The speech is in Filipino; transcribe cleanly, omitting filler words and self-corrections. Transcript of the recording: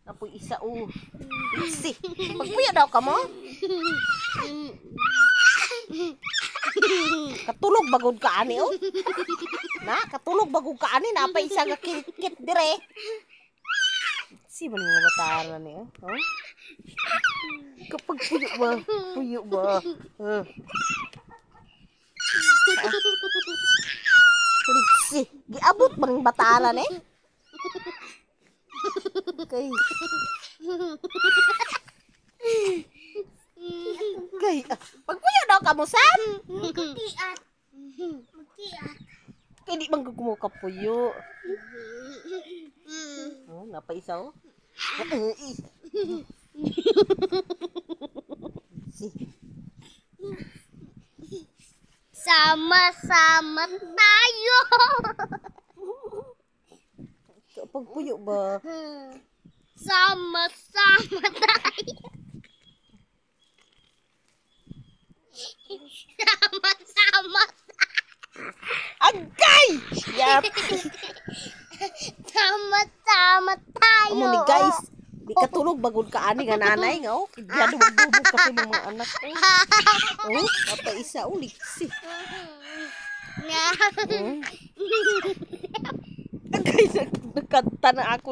Apoy isa Si, magpuya daw ka mo? Katulog bagod ka ani Na, katulog bagod ka ani na pa isa ka kit dire. Si man mga bataran ni Kapag puyo ba? Si, giabot man bataran Kay pagpuyo daw ka mo Sam? Magkiat. Kay di man gumo ka puyo. Napaisa Sama-sama tayo. Pagpuyo ba? Sama-sama tayo. Sama-sama. Agay! Yap! Sama-sama tayo. Amo ni guys, di katulog bagod ka ani nga nanay nga Kaya dumubog kasi ng mga anak napaisa liksi. Agay, nagkanta na ako.